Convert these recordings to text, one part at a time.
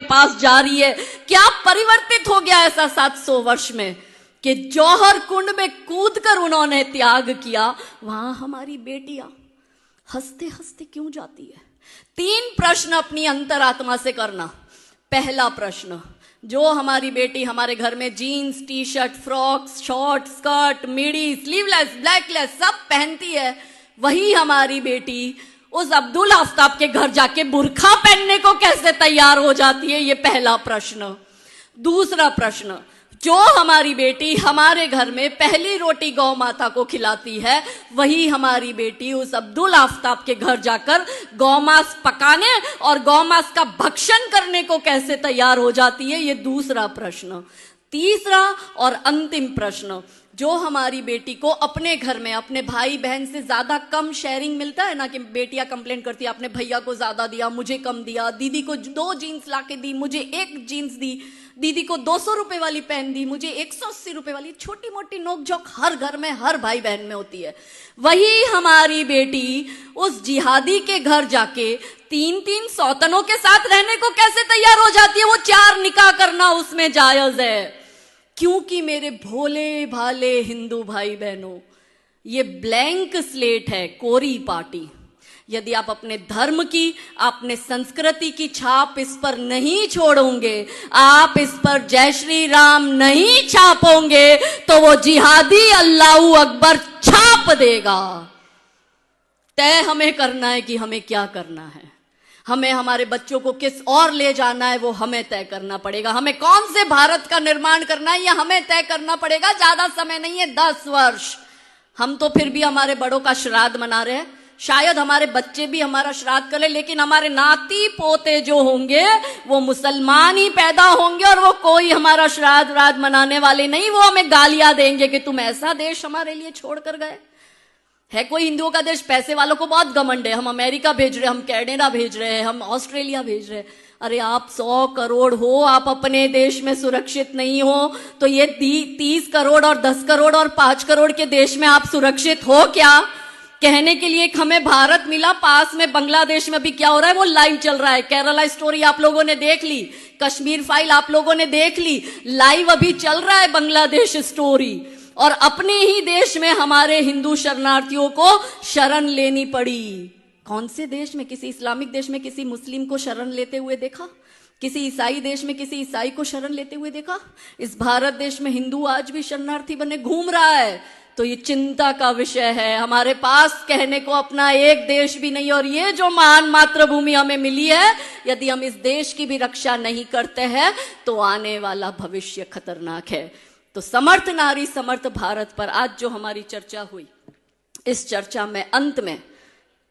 पास जा रही है। क्या परिवर्तित हो गया ऐसा 700 वर्ष में कि जौहर कुंड में कूदकर उन्होंने त्याग किया। वहां हमारी बेटियां हंसते हंसते क्यों जाती है? 3 प्रश्न अपनी अंतरात्मा से करना। पहला प्रश्न, जो हमारी बेटी हमारे घर में jeans, T shirt, frocks, short, skirt, midi, sleeveless, backless सब पहनती है, वही हमारी बेटी उस अब्दुल आफ्ताब के घर जाके बुर्खा पहनने को कैसे तैयार हो जाती है? ये पहला प्रश्न। दूसरा प्रश्न, जो हमारी बेटी हमारे घर में पहली रोटी गौ माता को खिलाती है, वही हमारी बेटी उस अब्दुल आफ्ताब के घर जाकर गौमांस पकाने और गौमांस का भक्षण करने को कैसे तैयार हो जाती है? ये दूसरा प्रश्न। तीसरा और अंतिम प्रश्न, जो हमारी बेटी को अपने घर में अपने भाई बहन से ज्यादा कम शेयरिंग मिलता है ना, कि बेटियां कंप्लेन करती है आपने भैया को ज्यादा दिया, मुझे कम दिया, दीदी को 2 जीन्स लाके दी, मुझे 1 जीन्स दी, दीदी को 200 रुपए वाली पहन दी, मुझे 180 रुपए वाली। छोटी मोटी नोकझोंक हर घर में हर भाई बहन में होती है। वही हमारी बेटी उस जिहादी के घर जाके 3-3 सौतनों के साथ रहने को कैसे तैयार हो जाती है? वो 4 निकाह करना उसमें जायज है। क्योंकि मेरे भोले भाले हिंदू भाई बहनों, ये ब्लैंक स्लेट है, कोरी पार्टी। यदि आप अपने धर्म की, अपने संस्कृति की छाप इस पर नहीं छोड़ोगे, आप इस पर जय श्री राम नहीं छापोगे, तो वो जिहादी अल्लाहू अकबर छाप देगा। तय हमें करना है कि हमें क्या करना है। हमें हमारे बच्चों को किस और ले जाना है वो हमें तय करना पड़ेगा। हमें कौन से भारत का निर्माण करना है, यह हमें तय करना पड़ेगा। ज्यादा समय नहीं है, 10 वर्ष। हम तो फिर भी हमारे बड़ों का श्राद्ध मना रहे हैं, शायद हमारे बच्चे भी हमारा श्राद्ध करें, लेकिन हमारे नाती पोते जो होंगे वो मुसलमान ही पैदा होंगे और वो कोई हमारा श्राद्ध राद मनाने वाले नहीं। वो हमें गालियां देंगे कि तुम ऐसा देश हमारे लिए छोड़ कर गए। है कोई हिंदुओं का देश? पैसे वालों को बहुत घमंड है, हम अमेरिका भेज रहे हैं, हम कनाडा भेज रहे हैं, हम ऑस्ट्रेलिया भेज रहे हैं। अरे आप 100 करोड़ हो, आप अपने देश में सुरक्षित नहीं हो, तो ये 30 करोड़ और 10 करोड़ और 5 करोड़ के देश में आप सुरक्षित हो क्या? कहने के लिए हमें भारत मिला, पास में बांग्लादेश में भी क्या हो रहा है वो लाइव चल रहा है। केरला स्टोरी आप लोगों ने देख ली, कश्मीर फाइल आप लोगों ने देख ली, लाइव अभी चल रहा है बांग्लादेश स्टोरी। और अपने ही देश में हमारे हिंदू शरणार्थियों को शरण लेनी पड़ी। कौन से देश में? किसी इस्लामिक देश में किसी मुस्लिम को शरण लेते हुए देखा? किसी ईसाई देश में किसी ईसाई को शरण लेते हुए देखा? इस भारत देश में हिंदू आज भी शरणार्थी बने घूम रहा है। तो ये चिंता का विषय है। हमारे पास कहने को अपना एक देश भी नहीं, और ये जो महान मातृभूमि हमें मिली है, यदि हम इस देश की भी रक्षा नहीं करते हैं तो आने वाला भविष्य खतरनाक है। तो समर्थ नारी समर्थ भारत पर आज जो हमारी चर्चा हुई, इस चर्चा में अंत में,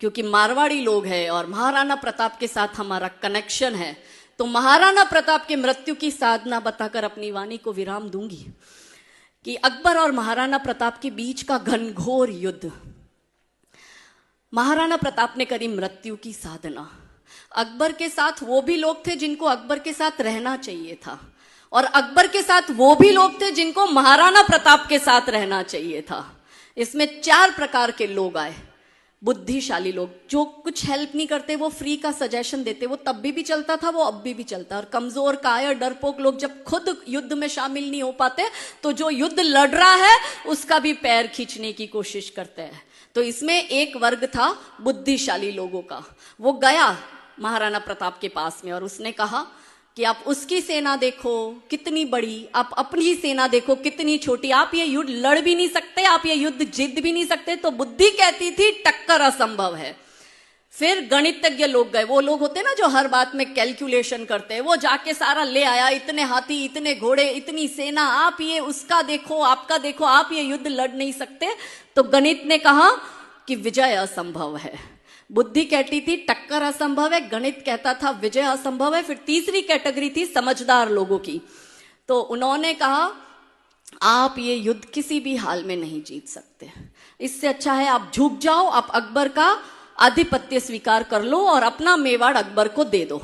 क्योंकि मारवाड़ी लोग हैं और महाराणा प्रताप के साथ हमारा कनेक्शन है, तो महाराणा प्रताप की मृत्यु की साधना बताकर अपनी वाणी को विराम दूंगी कि अकबर और महाराणा प्रताप के बीच का घनघोर युद्ध, महाराणा प्रताप ने करी मृत्यु की साधना। अकबर के साथ वो भी लोग थे जिनको अकबर के साथ रहना चाहिए था, और अकबर के साथ वो भी लोग थे जिनको महाराणा प्रताप के साथ रहना चाहिए था। इसमें 4 प्रकार के लोग आए। बुद्धिशाली लोग, जो कुछ हेल्प नहीं करते, वो फ्री का सजेशन देते, वो तब भी चलता था, वो अब भी चलता है। और कमजोर कायर डरपोक लोग जब खुद युद्ध में शामिल नहीं हो पाते, तो जो युद्ध लड़ रहा है उसका भी पैर खींचने की कोशिश करते हैं। तो इसमें एक वर्ग था बुद्धिशाली लोगों का। वो गया महाराणा प्रताप के पास में और उसने कहा कि आप उसकी सेना देखो कितनी बड़ी, आप अपनी सेना देखो कितनी छोटी, आप ये युद्ध लड़ भी नहीं सकते, आप ये युद्ध जीत भी नहीं सकते। तो बुद्धि कहती थी टक्कर असंभव है। फिर गणितज्ञ लोग गए, वो लोग होते ना जो हर बात में कैलकुलेशन करते हैं, वो जाके सारा ले आया, इतने हाथी, इतने घोड़े, इतनी सेना, आप ये उसका देखो, आपका देखो, आप ये युद्ध लड़ नहीं सकते। तो गणित ने कहा कि विजय असंभव है। बुद्धि कहती थी टक्कर असंभव है, गणित कहता था विजय असंभव है। फिर तीसरी कैटेगरी थी समझदार लोगों की, तो उन्होंने कहा आप ये युद्ध किसी भी हाल में नहीं जीत सकते, इससे अच्छा है आप झुक जाओ, आप अकबर का आधिपत्य स्वीकार कर लो और अपना मेवाड़ अकबर को दे दो।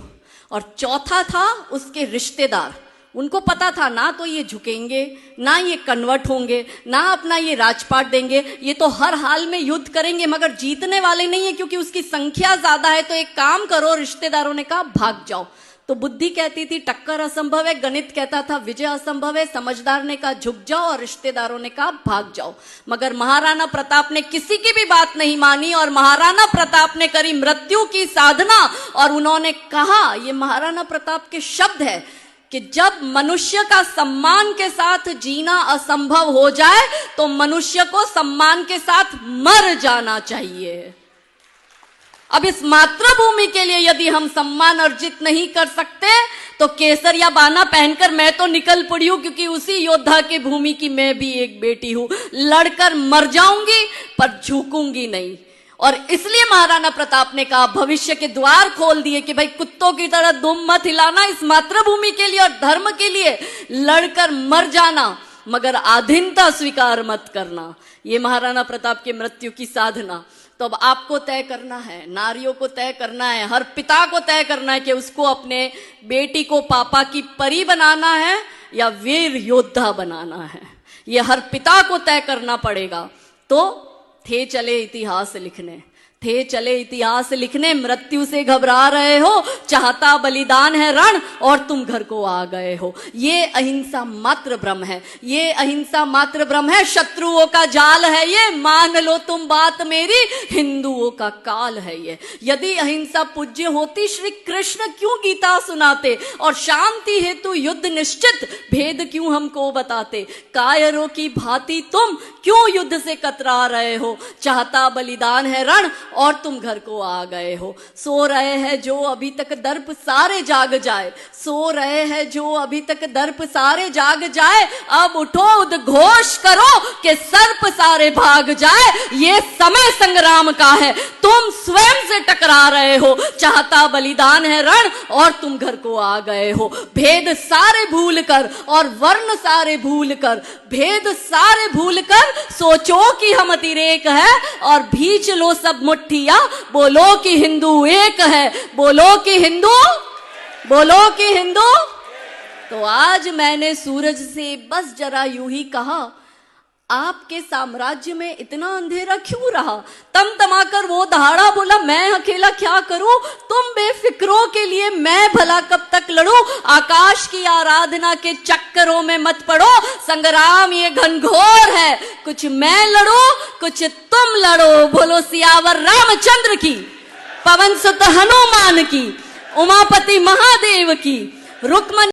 और चौथा था उसके रिश्तेदार, उनको पता था ना तो ये झुकेंगे, ना ये कन्वर्ट होंगे, ना अपना ये राजपाट देंगे, ये तो हर हाल में युद्ध करेंगे मगर जीतने वाले नहीं है क्योंकि उसकी संख्या ज्यादा है। तो एक काम करो, रिश्तेदारों ने कहा भाग जाओ। तो बुद्धि कहती थी टक्कर असंभव है, गणित कहता था विजय असंभव है, समझदार ने कहा झुक जाओ और रिश्तेदारों ने कहा भाग जाओ। मगर महाराणा प्रताप ने किसी की भी बात नहीं मानी और महाराणा प्रताप ने करी मृत्यु की साधना। और उन्होंने कहा, ये महाराणा प्रताप के शब्द है कि जब मनुष्य का सम्मान के साथ जीना असंभव हो जाए तो मनुष्य को सम्मान के साथ मर जाना चाहिए। अब इस मातृभूमि के लिए यदि हम सम्मान अर्जित नहीं कर सकते तो केसरिया बाना पहनकर मैं तो निकल पड़ी हूं, क्योंकि उसी योद्धा की भूमि की मैं भी एक बेटी हूं। लड़कर मर जाऊंगी पर झुकूंगी नहीं। और इसलिए महाराणा प्रताप ने कहा, भविष्य के द्वार खोल दिए कि भाई कुत्तों की तरह दुम मत हिलाना, इस मातृभूमि के लिए और धर्म के लिए लड़कर मर जाना, मगर आधीनता स्वीकार मत करना। ये महाराणा प्रताप की मृत्यु की साधना। तो अब आपको तय करना है, नारियों को तय करना है, हर पिता को तय करना है कि उसको अपने बेटी को पापा की परी बनाना है या वीर योद्धा बनाना है। ये हर पिता को तय करना पड़ेगा। तो थे चले इतिहास लिखने, थे चले इतिहास लिखने, मृत्यु से घबरा रहे हो, चाहता बलिदान है रण और तुम घर को आ गए हो। ये अहिंसा मात्र ब्रह्म है, ये अहिंसा मात्र ब्रह्म है। शत्रुओं का जाल है ये, मान लो तुम बात मेरी, हिंदुओं का काल है ये। यदि अहिंसा पूज्य होती श्री कृष्ण क्यों गीता सुनाते और शांति हेतु युद्ध निश्चित भेद क्यों हमको बताते। कायरों की भांति तुम क्यों युद्ध से कतरा रहे हो, चाहता बलिदान है रण और तुम घर को आ गए हो। सो रहे हैं जो अभी तक दर्प सारे जाग जाए, सो रहे हैं जो अभी तक दर्प सारे जाग जाए, अब उठो उद्घोष करो कि सर्प सारे भाग जाए। ये समय संग्राम का है, तुम स्वयं से टकरा रहे हो, चाहता बलिदान है रण और तुम घर को आ गए हो। भेद सारे भूल कर और वर्ण सारे भूल कर, भेद सारे भूल कर सोचो कि हम अतिरेक है और भींच लो सब मुट्ठिया, बोलो कि हिंदू एक है, बोलो कि हिंदू, बोलो कि हिंदू। तो आज मैंने सूरज से बस जरा यूं ही कहा, आपके साम्राज्य में इतना अंधेरा क्यों रहा। तमतमाकर वो दहाड़ा बोला, मैं अकेला क्या करूं, तुम बेफिक्रों के लिए मैं भला कब तक लड़ूं। आकाश की आराधना के चक्करों में मत पड़ो, संग्राम ये घनघोर है, कुछ मैं लड़ूं कुछ तुम लड़ो। बोलो सियावर रामचंद्र की, पवन सुत हनुमान की, उमापति महादेव की, रुक्मणी